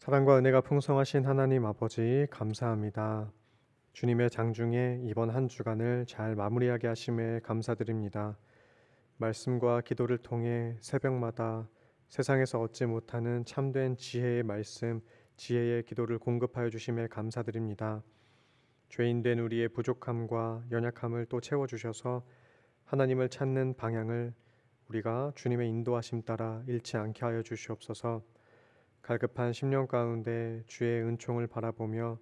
사랑과 은혜가 풍성하신 하나님 아버지 감사합니다. 주님의 장중에 이번 한 주간을 잘 마무리하게 하심에 감사드립니다. 말씀과 기도를 통해 새벽마다 세상에서 얻지 못하는 참된 지혜의 말씀, 지혜의 기도를 공급하여 주심에 감사드립니다. 죄인된 우리의 부족함과 연약함을 또 채워주셔서 하나님을 찾는 방향을 우리가 주님의 인도하심 따라 잃지 않게 하여 주시옵소서. 갈급한 심령 가운데 주의 은총을 바라보며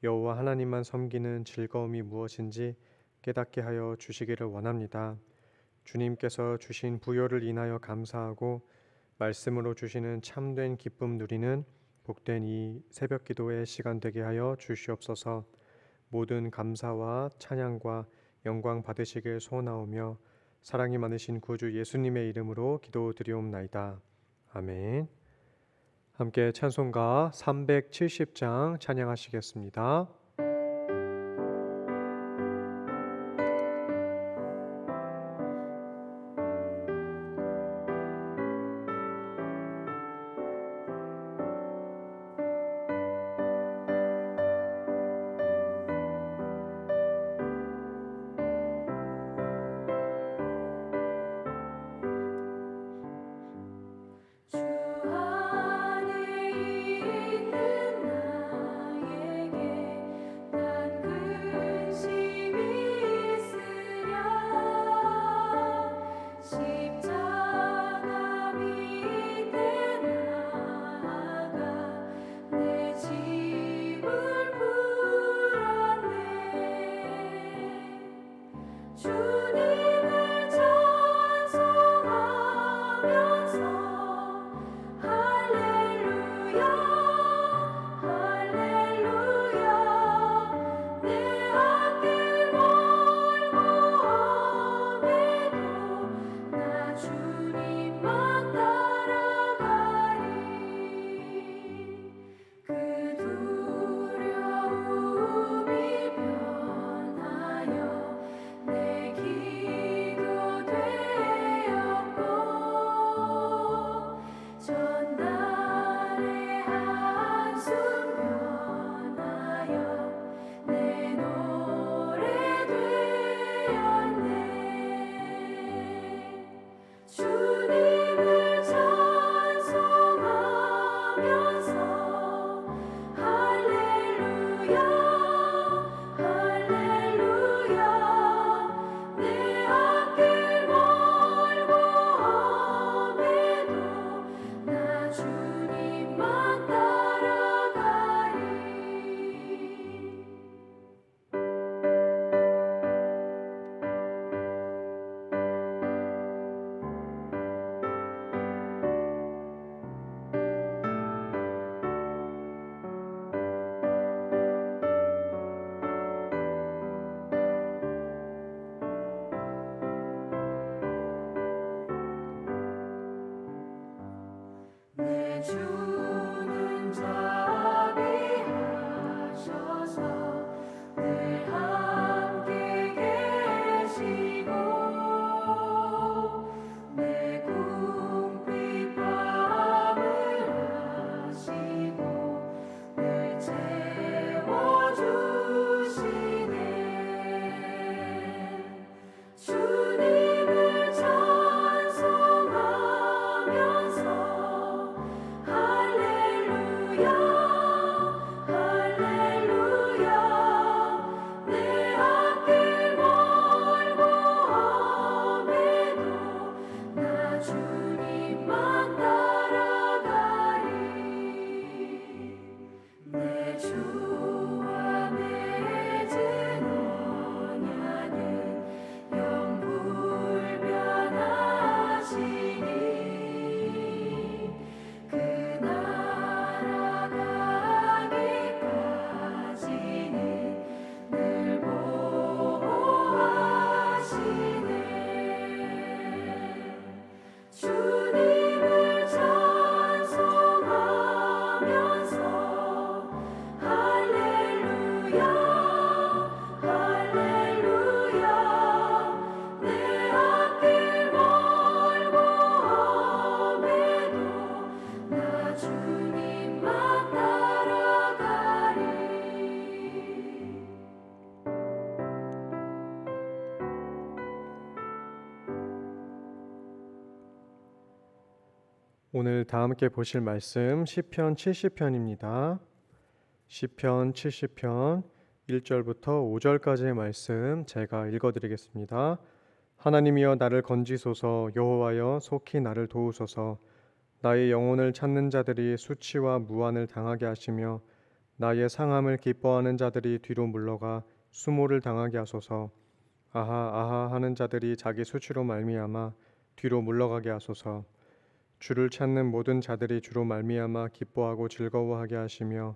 여호와 하나님만 섬기는 즐거움이 무엇인지 깨닫게 하여 주시기를 원합니다. 주님께서 주신 부요를 인하여 감사하고 말씀으로 주시는 참된 기쁨 누리는 복된 이 새벽 기도의 시간 되게 하여 주시옵소서. 모든 감사와 찬양과 영광 받으시길 소원하오며 사랑이 많으신 구주 예수님의 이름으로 기도드리옵나이다. 아멘. 함께 찬송가 370장 찬양하시겠습니다. 주 안에 있는 나에게 난 근심이 있으랴 십자가 밑에 나아가 내 짐을 풀었네 주님을 찬송하면서 할렐루야 할렐루야 내 앞길 멀고 험해도 나 주님만 따라가리 그 두려움이 변하여 내 기도 되었고 전날의 한숨 변하여 내 노래 되었네 주님을 찬송하면서 할렐루야 할렐루야 내 앞길 멀고 험해도 나 주님만 따라가리 내 주는 자비하셔서 늘 함께 계시고 내 궁핍함을 아시고 늘 채워주시네 주님을 찬송하면서 할렐루야 오늘 다 함께 보실 말씀 시편 70편입니다. 시편 70편 1절부터 5절까지의 말씀 제가 읽어드리겠습니다. 하나님이여 나를 건지소서, 여호와여 속히 나를 도우소서. 나의 영혼을 찾는 자들이 수치와 무한을 당하게 하시며 나의 상함을 기뻐하는 자들이 뒤로 물러가 수모를 당하게 하소서. 아하 아하 하는 자들이 자기 수치로 말미암아 뒤로 물러가게 하소서. 주를 찾는 모든 자들이 주로 말미암아 기뻐하고 즐거워하게 하시며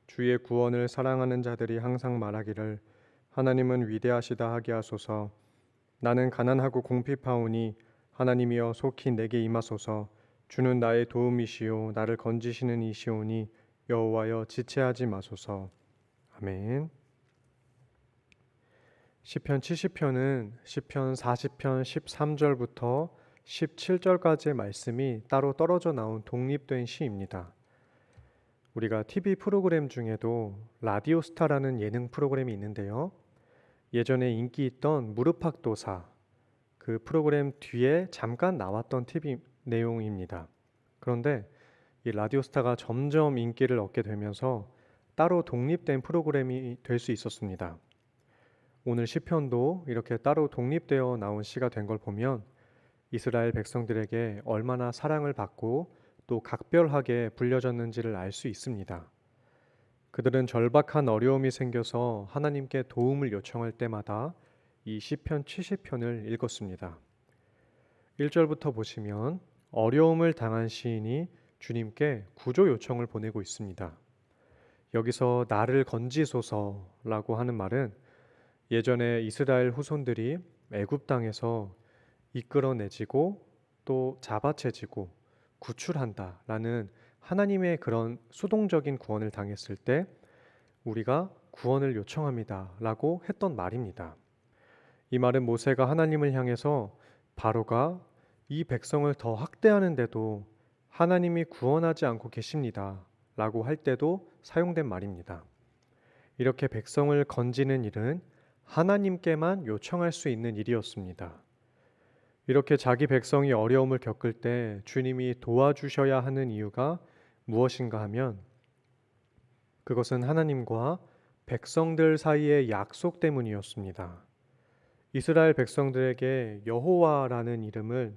주의 구원을 사랑하는 자들이 항상 말하기를 하나님은 위대하시다 하게 하소서. 나는 가난하고 궁핍하오니 하나님이여 속히 내게 임하소서. 주는 나의 도움이시요 나를 건지시는 이시오니 여호와여 지체하지 마소서. 아멘. 시편 70편은 시편 40편 13절부터 17절까지의 말씀이 따로 떨어져 나온 독립된 시입니다. 우리가 TV 프로그램 중에도 라디오스타라는 예능 프로그램이 있는데요. 예전에 인기 있던 무릎팍도사, 그 프로그램 뒤에 잠깐 나왔던 TV 내용입니다. 그런데 이 라디오스타가 점점 인기를 얻게 되면서 따로 독립된 프로그램이 될 수 있었습니다. 오늘 시편도 이렇게 따로 독립되어 나온 시가 된 걸 보면 이스라엘 백성들에게 얼마나 사랑을 받고 또 각별하게 불려졌는지를 알 수 있습니다. 그들은 절박한 어려움이 생겨서 하나님께 도움을 요청할 때마다 이 시편 70편을 읽었습니다. 1절부터 보시면 어려움을 당한 시인이 주님께 구조 요청을 보내고 있습니다. 여기서 나를 건지소서라고 하는 말은 예전에 이스라엘 후손들이 애굽 땅에서 이끌어내지고 또 잡아채지고 구출한다라는 하나님의 그런 수동적인 구원을 당했을 때 우리가 구원을 요청합니다라고 했던 말입니다. 이 말은 모세가 하나님을 향해서 바로가 이 백성을 더 학대하는데도 하나님이 구원하지 않고 계십니다라고 할 때도 사용된 말입니다. 이렇게 백성을 건지는 일은 하나님께만 요청할 수 있는 일이었습니다. 이렇게 자기 백성이 어려움을 겪을 때 주님이 도와주셔야 하는 이유가 무엇인가 하면 그것은 하나님과 백성들 사이의 약속 때문이었습니다. 이스라엘 백성들에게 여호와라는 이름은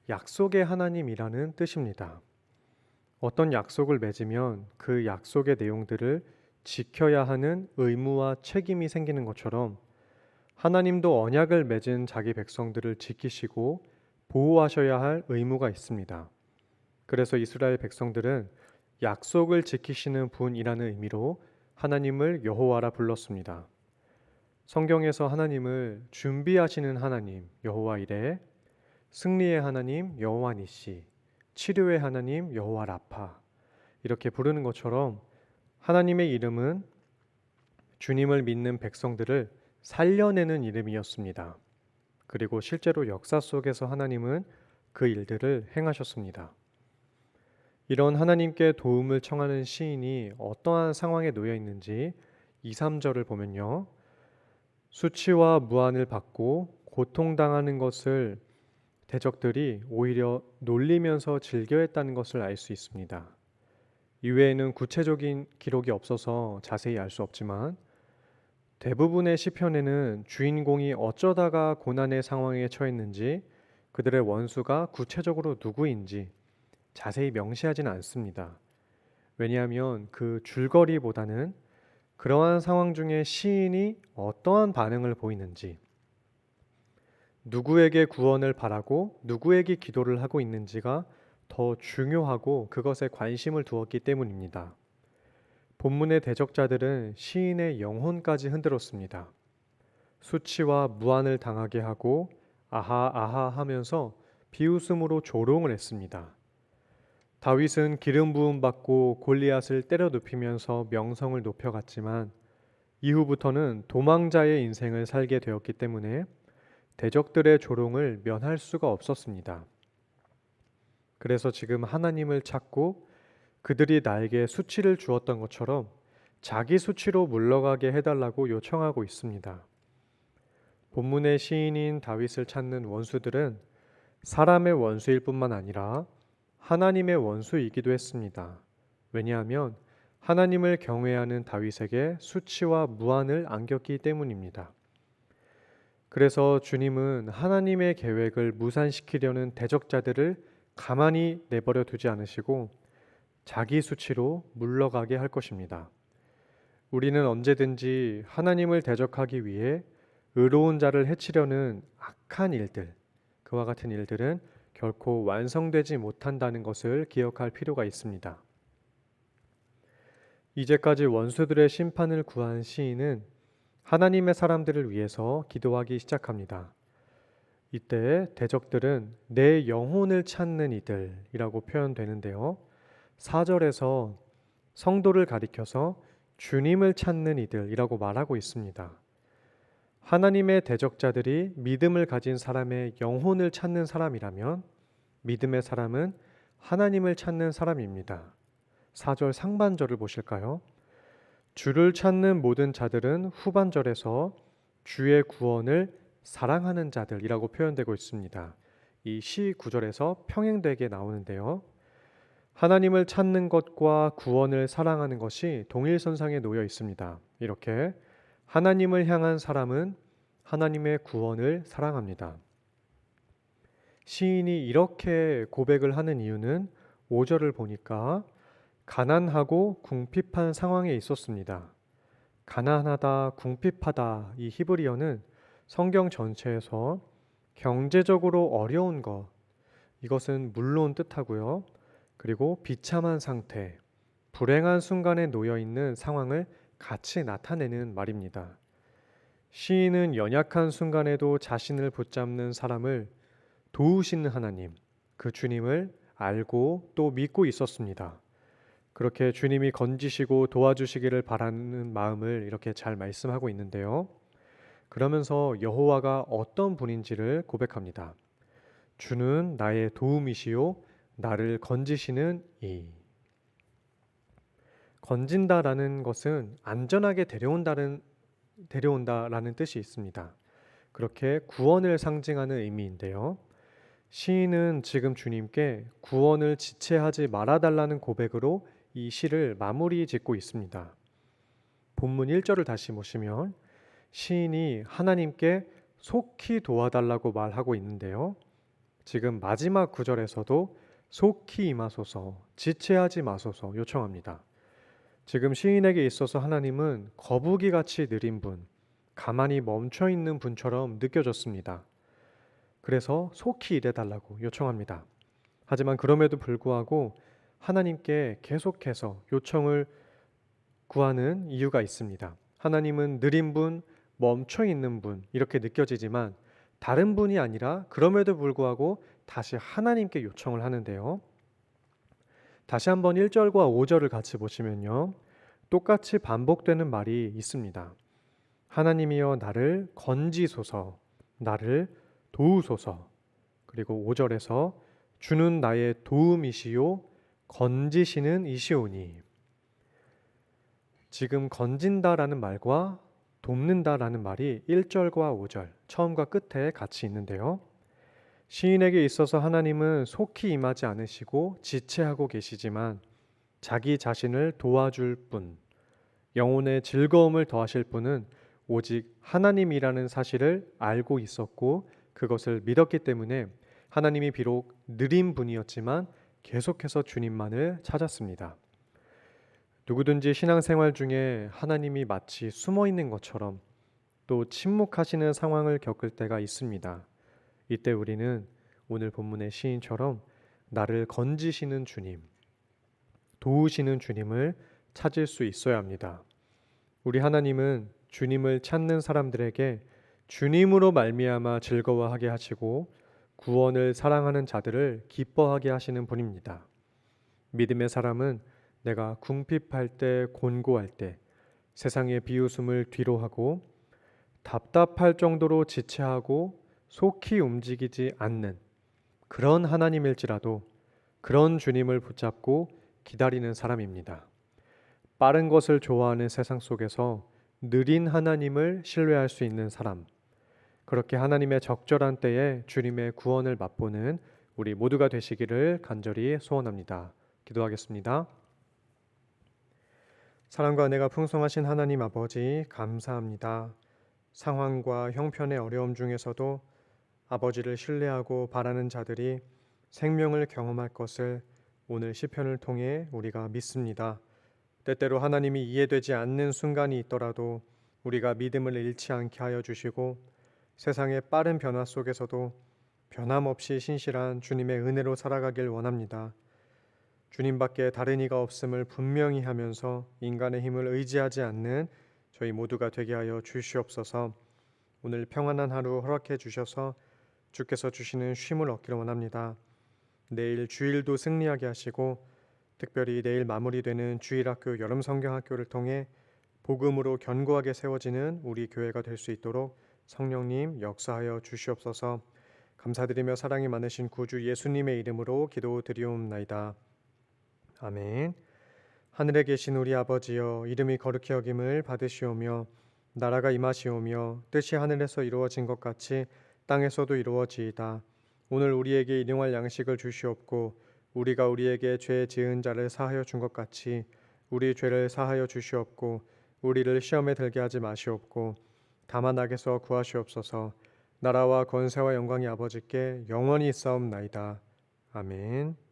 약속의 하나님이라는 뜻입니다. 어떤 약속을 맺으면 그 약속의 내용들을 지켜야 하는 의무와 책임이 생기는 것처럼 하나님도 언약을 맺은 자기 백성들을 지키시고 보호하셔야 할 의무가 있습니다. 그래서 이스라엘 백성들은 약속을 지키시는 분이라는 의미로 하나님을 여호와라 불렀습니다. 성경에서 하나님을 준비하시는 하나님 여호와 이레, 승리의 하나님 여호와 니시, 치료의 하나님 여호와 라파 이렇게 부르는 것처럼 하나님의 이름은 주님을 믿는 백성들을 살려내는 이름이었습니다. 그리고 실제로 역사 속에서 하나님은 그 일들을 행하셨습니다. 이런 하나님께 도움을 청하는 시인이 어떠한 상황에 놓여 있는지 2, 3절을 보면요. 수치와 무한을 받고 고통당하는 것을 대적들이 오히려 놀리면서 즐겨했다는 것을 알 수 있습니다. 이외에는 구체적인 기록이 없어서 자세히 알 수 없지만 대부분의 시편에는 주인공이 어쩌다가 고난의 상황에 처했는지 그들의 원수가 구체적으로 누구인지 자세히 명시하지는 않습니다. 왜냐하면 그 줄거리보다는 그러한 상황 중에 시인이 어떠한 반응을 보이는지, 누구에게 구원을 바라고 누구에게 기도를 하고 있는지가 더 중요하고 그것에 관심을 두었기 때문입니다. 본문의 대적자들은 시인의 영혼까지 흔들었습니다. 수치와 무한을 당하게 하고 아하 아하 하면서 비웃음으로 조롱을 했습니다. 다윗은 기름 부음 받고 골리앗을 때려 눕히면서 명성을 높여갔지만 이후부터는 도망자의 인생을 살게 되었기 때문에 대적들의 조롱을 면할 수가 없었습니다. 그래서 지금 하나님을 찾고 그들이 나에게 수치를 주었던 것처럼 자기 수치로 물러가게 해달라고 요청하고 있습니다. 본문의 시인인 다윗을 찾는 원수들은 사람의 원수일 뿐만 아니라 하나님의 원수이기도 했습니다. 왜냐하면 하나님을 경외하는 다윗에게 수치와 무한을 안겼기 때문입니다. 그래서 주님은 하나님의 계획을 무산시키려는 대적자들을 가만히 내버려 두지 않으시고 자기 수치로 물러가게 할 것입니다. 우리는 언제든지 하나님을 대적하기 위해 의로운 자를 해치려는 악한 일들, 그와 같은 일들은 결코 완성되지 못한다는 것을 기억할 필요가 있습니다. 이제까지 원수들의 심판을 구한 시인은 하나님의 사람들을 위해서 기도하기 시작합니다. 이때 대적들은 내 영혼을 찾는 이들이라고 표현되는데요. 4절에서 성도를 가리켜서 주님을 찾는 이들이라고 말하고 있습니다. 하나님의 대적자들이 믿음을 가진 사람의 영혼을 찾는 사람이라면 믿음의 사람은 하나님을 찾는 사람입니다. 4절 상반절을 보실까요? 주를 찾는 모든 자들은 후반절에서 주의 구원을 사랑하는 자들이라고 표현되고 있습니다. 이 시 구절에서 평행되게 나오는데요. 하나님을 찾는 것과 구원을 사랑하는 것이 동일선상에 놓여 있습니다. 이렇게 하나님을 향한 사람은 하나님의 구원을 사랑합니다. 시인이 이렇게 고백을 하는 이유는 5절을 보니까 가난하고 궁핍한 상황에 있었습니다. 가난하다, 궁핍하다 이 히브리어는 성경 전체에서 경제적으로 어려운 것, 이것은 물론 뜻하고요. 그리고 비참한 상태, 불행한 순간에 놓여 있는 상황을 같이 나타내는 말입니다. 시인은 연약한 순간에도 자신을 붙잡는 사람을 도우시는 하나님, 그 주님을 알고 또 믿고 있었습니다. 그렇게 주님이 건지시고 도와주시기를 바라는 마음을 이렇게 잘 말씀하고 있는데요. 그러면서 여호와가 어떤 분인지를 고백합니다. 주는 나의 도움이시요 나를 건지시는 이. 건진다라는 것은 안전하게 데려온다라는 뜻이 있습니다. 그렇게 구원을 상징하는 의미인데요. 시인은 지금 주님께 구원을 지체하지 말아달라는 고백으로 이 시를 마무리 짓고 있습니다. 본문 1절을 다시 보시면 시인이 하나님께 속히 도와달라고 말하고 있는데요. 지금 마지막 구절에서도 속히 임하소서, 지체하지 마소서 요청합니다. 지금 시인에게 있어서 하나님은 거북이같이 느린 분, 가만히 멈춰 있는 분처럼 느껴졌습니다. 그래서 속히 일해달라고 요청합니다. 하지만 그럼에도 불구하고 하나님께 계속해서 요청을 구하는 이유가 있습니다. 하나님은 느린 분, 멈춰 있는 분 이렇게 느껴지지만 다른 분이 아니라 그럼에도 불구하고 다시 하나님께 요청을 하는데요. 다시 한번 1절과 5절을 같이 보시면요. 똑같이 반복되는 말이 있습니다. 하나님이여 나를 건지소서, 나를 도우소서. 그리고 5절에서 주는 나의 도움이시요 건지시는 이시오니. 지금 건진다라는 말과 돕는다라는 말이 1절과 5절 처음과 끝에 같이 있는데요. 시인에게 있어서 하나님은 속히 임하지 않으시고 지체하고 계시지만 자기 자신을 도와줄 분, 영혼의 즐거움을 더하실 분은 오직 하나님이라는 사실을 알고 있었고 그것을 믿었기 때문에 하나님이 비록 느린 분이었지만 계속해서 주님만을 찾았습니다. 누구든지 신앙생활 중에 하나님이 마치 숨어 있는 것처럼 또 침묵하시는 상황을 겪을 때가 있습니다. 이때 우리는 오늘 본문의 시인처럼 나를 건지시는 주님, 도우시는 주님을 찾을 수 있어야 합니다. 우리 하나님은 주님을 찾는 사람들에게 주님으로 말미암아 즐거워하게 하시고 구원을 사랑하는 자들을 기뻐하게 하시는 분입니다. 믿음의 사람은 내가 궁핍할 때, 곤고할 때 세상의 비웃음을 뒤로하고 답답할 정도로 지체하고 속히 움직이지 않는 그런 하나님일지라도 그런 주님을 붙잡고 기다리는 사람입니다. 빠른 것을 좋아하는 세상 속에서 느린 하나님을 신뢰할 수 있는 사람, 그렇게 하나님의 적절한 때에 주님의 구원을 맛보는 우리 모두가 되시기를 간절히 소원합니다. 기도하겠습니다. 사랑과 은혜가 풍성하신 하나님 아버지 감사합니다. 상황과 형편의 어려움 중에서도 아버지를 신뢰하고 바라는 자들이 생명을 경험할 것을 오늘 시편을 통해 우리가 믿습니다. 때때로 하나님이 이해되지 않는 순간이 있더라도 우리가 믿음을 잃지 않게 하여 주시고 세상의 빠른 변화 속에서도 변함없이 신실한 주님의 은혜로 살아가길 원합니다. 주님밖에 다른 이가 없음을 분명히 하면서 인간의 힘을 의지하지 않는 저희 모두가 되게 하여 주시옵소서. 오늘 평안한 하루 허락해 주셔서 주께서 주시는 쉼을 얻기를 원합니다. 내일 주일도 승리하게 하시고 특별히 내일 마무리되는 주일학교 여름성경학교를 통해 복음으로 견고하게 세워지는 우리 교회가 될 수 있도록 성령님 역사하여 주시옵소서. 감사드리며 사랑이 많으신 구주 예수님의 이름으로 기도드리옵나이다. 아멘. 하늘에 계신 우리 아버지여, 이름이 거룩히 여김을 받으시오며 나라가 임하시오며 뜻이 하늘에서 이루어진 것 같이 땅에서도 이루어지이다. 오늘 우리에게 일용할 양식을 주시옵고 우리가 우리에게 죄 지은 자를 사하여 준 것 같이 우리 죄를 사하여 주시옵고 우리를 시험에 들게 하지 마시옵고 다만 악에서 구하시옵소서. 나라와 권세와 영광이 아버지께 영원히 있사옵나이다. 아멘.